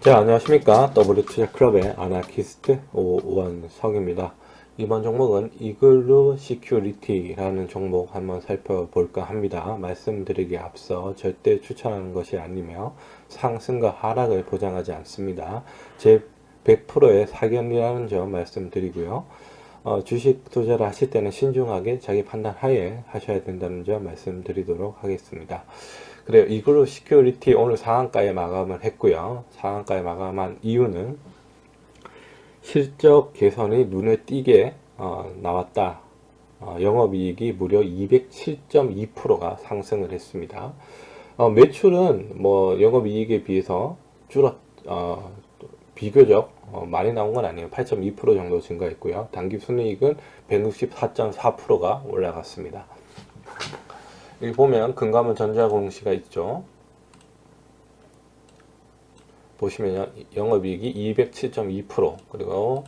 자, 안녕하십니까. W투자클럽의 아나키스트 오원석입니다. 이번 종목은 이글루 시큐리티라는 종목 한번 살펴볼까 합니다. 말씀드리기에 앞서 절대 추천하는 것이 아니며 상승과 하락을 보장하지 않습니다. 제 100%의 사견이라는 점 말씀드리고요. 주식 투자를 하실 때는 신중하게 자기 판단 하에 하셔야 된다는 점 말씀드리도록 하겠습니다. 그래요. 이글루 시큐리티 오늘 상한가에 마감을 했고요. 상한가에 마감한 이유는 실적 개선이 눈에 띄게 나왔다. 영업이익이 무려 207.2%가 상승을 했습니다. 매출은 뭐 영업이익에 비해서 비교적 많이 나온 건 아니에요. 8.2% 정도 증가했고요. 당기순이익은 164.4%가 올라갔습니다. 여기 보면 금감원 전자공시가 있죠. 보시면 영업이익이 207.2% 그리고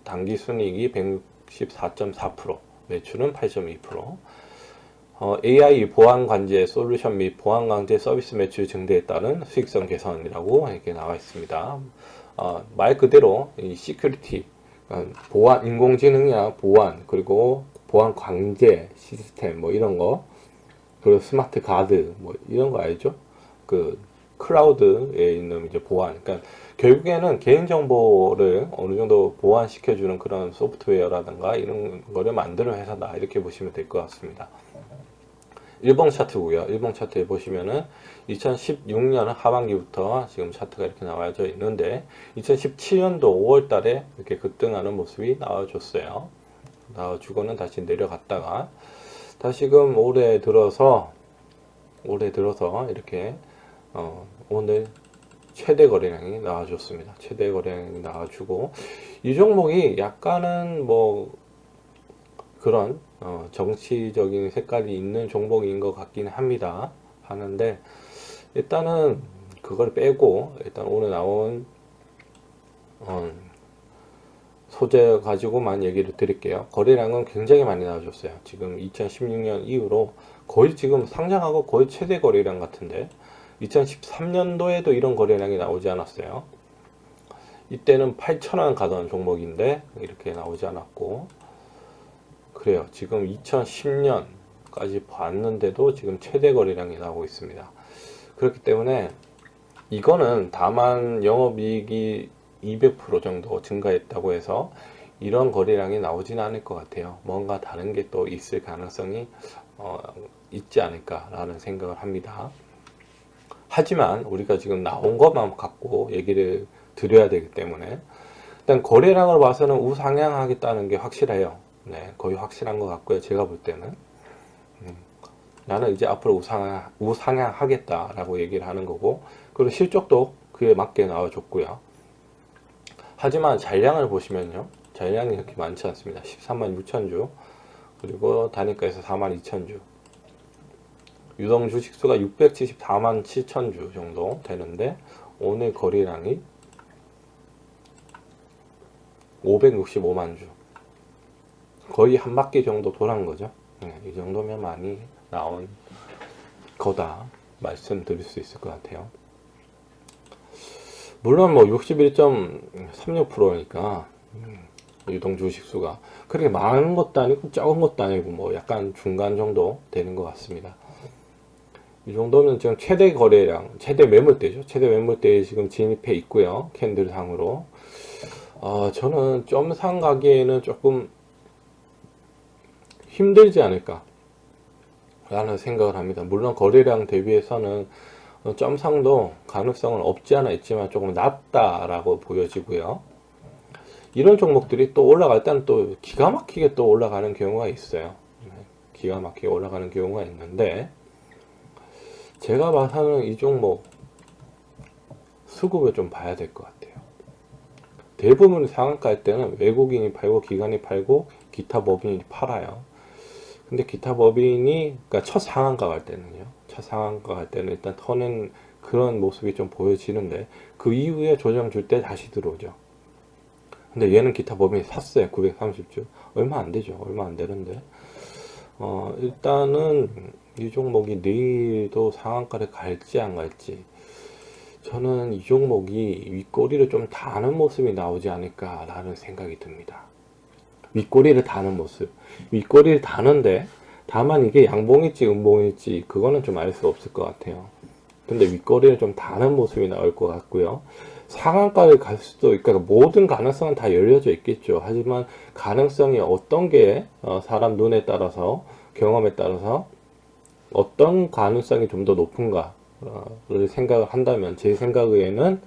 당기순이익이 164.4% 매출은 8.2% AI 보안관제 솔루션 및 보안관제 서비스 매출 증대에 따른 수익성 개선이라고 이렇게 나와 있습니다. 말 그대로 이 시큐리티 보안 인공지능이나 보안 그리고 보안 관제 시스템 뭐 이런 거 그리고 스마트 가드 뭐 이런 거 알죠? 그 클라우드에 있는 이제 보안 그러니까 결국에는 개인정보를 어느 정도 보안시켜주는 그런 소프트웨어라든가 이런 거를 만드는 회사다 이렇게 보시면 될 것 같습니다. 일봉 차트고요. 일봉 차트에 보시면은 2016년 하반기부터 지금 차트가 이렇게 나와져 있는데 2017년도 5월 달에 이렇게 급등하는 모습이 나와줬어요. 나와주고는 다시 내려갔다가 다시금 올해 들어서 이렇게 오늘 최대 거래량이 나와줬습니다. 최대 거래량이 나와주고 이 종목이 약간은 뭐 그런 정치적인 색깔이 있는 종목인 것 같긴 합니다. 하는데 일단은 그걸 빼고 일단 오늘 나온 소재 가지고만 얘기를 드릴게요. 거래량은 굉장히 많이 나와줬어요. 지금 2016년 이후로 거의 지금 상장하고 거의 최대 거래량 같은데 2013년도에도 이런 거래량이 나오지 않았어요. 이때는 8,000원 가던 종목인데 이렇게 나오지 않았고 그래요. 지금 2010년까지 봤는데도 지금 최대 거래량이 나오고 있습니다. 그렇기 때문에 이거는 다만 영업이익이 200% 정도 증가했다고 해서 이런 거래량이 나오지는 않을 것 같아요. 뭔가 다른 게 또 있을 가능성이 있지 않을까라는 생각을 합니다. 하지만 우리가 지금 나온 것만 갖고 얘기를 드려야 되기 때문에 일단 거래량을 봐서는 우상향하겠다는 게 확실해요. 네, 거의 확실한 것 같고요. 제가 볼 때는 나는 이제 앞으로 우상향하겠다라고 얘기를 하는 거고 그리고 실적도 그에 맞게 나와줬고요. 하지만 잔량을 보시면요. 잔량이 그렇게 많지 않습니다. 13만 6천 주 그리고 단위가에서 4만 2천 주 유동 주식수가 674만 7천 주 정도 되는데 오늘 거래량이 565만 주 거의 한 바퀴 정도 돌아온 거죠. 네, 이 정도면 많이 나온 거다 말씀드릴 수 있을 것 같아요. 물론 뭐 61.36%니까 유동 주식수가 그렇게 많은 것도 아니고 적은 것도 아니고 뭐 약간 중간 정도 되는 것 같습니다. 이 정도면 지금 최대 거래량, 최대 매물대죠. 최대 매물대에 지금 진입해 있고요. 캔들상으로. 저는 점상 가기에는 조금 힘들지 않을까 라는 생각을 합니다. 물론 거래량 대비해서는 점상도 가능성은 없지 않아 있지만 조금 낮다라고 보여지고요. 이런 종목들이 또 올라갈 때는 또 기가 막히게 또 올라가는 경우가 있어요. 기가 막히게 올라가는 경우가 있는데 제가 봐서는 이 종목 수급을 좀 봐야 될 것 같아요. 대부분 상한가 할 때는 외국인이 팔고 기관이 팔고 기타 법인이 팔아요. 근데 기타 법인이 그러니까 첫 상한가 갈 때는요. 첫 상한가 갈 때는 일단 터는 그런 모습이 좀 보여지는데 그 이후에 조정 줄 때 다시 들어오죠. 근데 얘는 기타 법인이 샀어요. 930주. 얼마 안 되죠. 얼마 안 되는데. 일단은 이 종목이 내일도 상한가를 갈지 안 갈지. 저는 이 종목이 윗꼬리를 좀 다는 모습이 나오지 않을까라는 생각이 듭니다. 윗꼬리를 다는 모습. 윗꼬리를 다는데 다만 이게 양봉일지 음봉일지 그거는 좀 알 수 없을 것 같아요. 근데 윗꼬리를 좀 다는 모습이 나올 것 같고요. 상한가를 갈 수도, 그러니까 모든 가능성은 다 열려져 있겠죠. 하지만 가능성이 어떤 게 사람 눈에 따라서, 경험에 따라서 어떤 가능성이 좀 더 높은가를 생각을 한다면 제 생각에는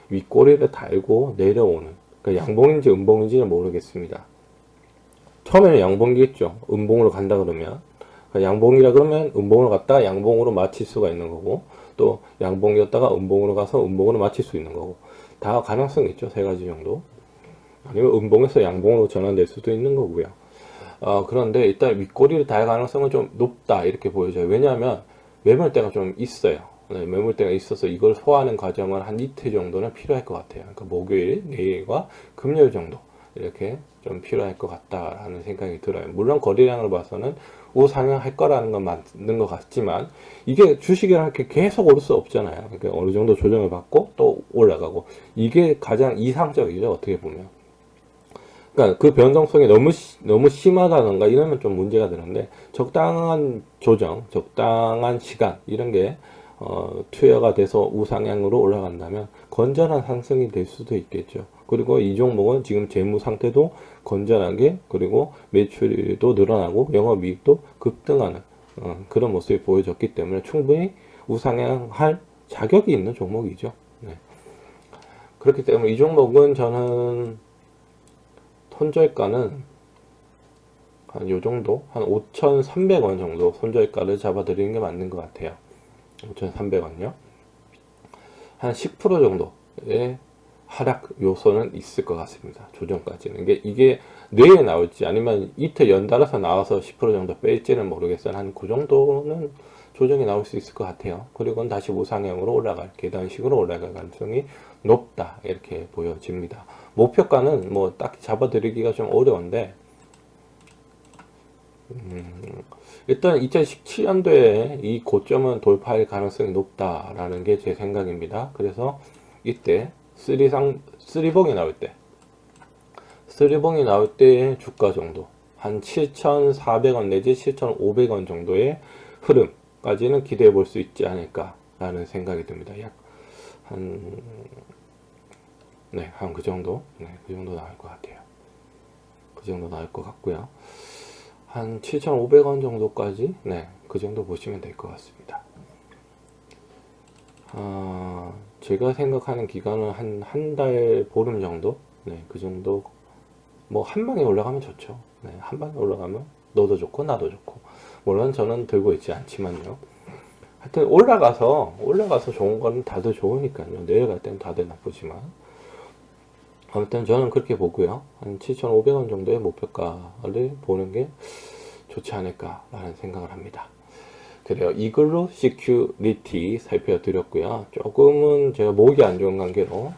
윗꼬리를 달고 내려오는, 그러니까 양봉인지 음봉인지는 모르겠습니다. 처음에는 양봉이겠죠. 음봉으로 간다 그러면. 그러니까 양봉이라 그러면 음봉으로 갔다가 양봉으로 마칠 수가 있는 거고, 또 양봉이었다가 음봉으로 가서 음봉으로 마칠 수 있는 거고, 다 가능성이 있죠. 세 가지 정도. 아니면 음봉에서 양봉으로 전환될 수도 있는 거고요. 그런데 일단 윗꼬리를 달 가능성은 좀 높다 이렇게 보여져요. 왜냐하면 매물대가 좀 있어요. 네, 매물대가 있어서 이걸 소화하는 과정은 한 이틀 정도는 필요할 것 같아요. 그러니까 목요일, 내일과 금요일 정도 이렇게 좀 필요할 것 같다라는 생각이 들어요. 물론 거래량을 봐서는 우상향할 거라는 건 맞는 것 같지만 이게 주식이라는 게 계속 오를 수 없잖아요. 그러니까 어느 정도 조정을 받고 또 올라가고 이게 가장 이상적이죠. 어떻게 보면. 그러니까 그 변동성이 너무 심하다던가 이러면 좀 문제가 되는데 적당한 조정, 적당한 시간 이런 게 투여가 돼서 우상향으로 올라간다면 건전한 상승이 될 수도 있겠죠. 그리고 이 종목은 지금 재무 상태도 건전하게, 그리고 매출도 늘어나고 영업이익도 급등하는 그런 모습이 보여졌기 때문에 충분히 우상향할 자격이 있는 종목이죠. 네. 그렇기 때문에 이 종목은 저는 손절가는 한 요 정도, 한 5,300원 정도 손절가를 잡아드리는 게 맞는 것 같아요. 5,300원요. 한 10% 정도의 하락 요소는 있을 것 같습니다. 조정까지는. 이게 내일 나올지 아니면 이틀 연달아서 나와서 10% 정도 뺄지는 모르겠어요. 한 그 정도는 조정이 나올 수 있을 것 같아요. 그리고 다시 우상향으로 올라갈, 계단식으로 올라갈 가능성이 높다. 이렇게 보여집니다. 목표가는 뭐 딱히 잡아드리기가 좀 어려운데, 일단 2017년도에 이 고점은 돌파할 가능성이 높다라는 게 제 생각입니다. 그래서 이때 쓰리봉이 나올 때, 쓰리봉이 나올 때의 주가 정도, 한 7,400원 내지 7,500원 정도의 흐름까지는 기대해 볼 수 있지 않을까라는 생각이 듭니다. 한 그 정도, 그 정도 나올 것 같아요. 그 정도 나올 것 같고요. 한 7,500원 정도까지, 그 정도 보시면 될 것 같습니다. 제가 생각하는 기간은 한 달 보름 정도, 그 정도. 뭐 한 방에 올라가면 좋죠. 한 방에 올라가면 너도 좋고 나도 좋고. 물론 저는 들고 있지 않지만요. 하여튼 올라가서 좋은 건 다들 좋으니까요. 내려갈 땐 다들 나쁘지만. 아무튼 저는 그렇게 보고요. 한 7,500원 정도의 목표가를 보는 게 좋지 않을까라는 생각을 합니다. 그래요. 이글루 시큐리티 살펴드렸고요. 조금은 제가 목이 안 좋은 관계로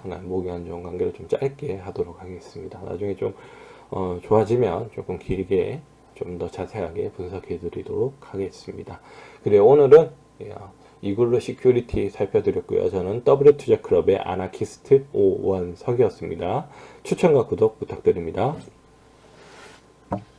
좀 짧게 하도록 하겠습니다. 나중에 좀 좋아지면 조금 길게 좀 더 자세하게 분석해 드리도록 하겠습니다. 그래요. 오늘은 이글루 시큐리티 살펴드렸고요. 저는 W투자클럽의 아나키스트 오원석이었습니다. 추천과 구독 부탁드립니다.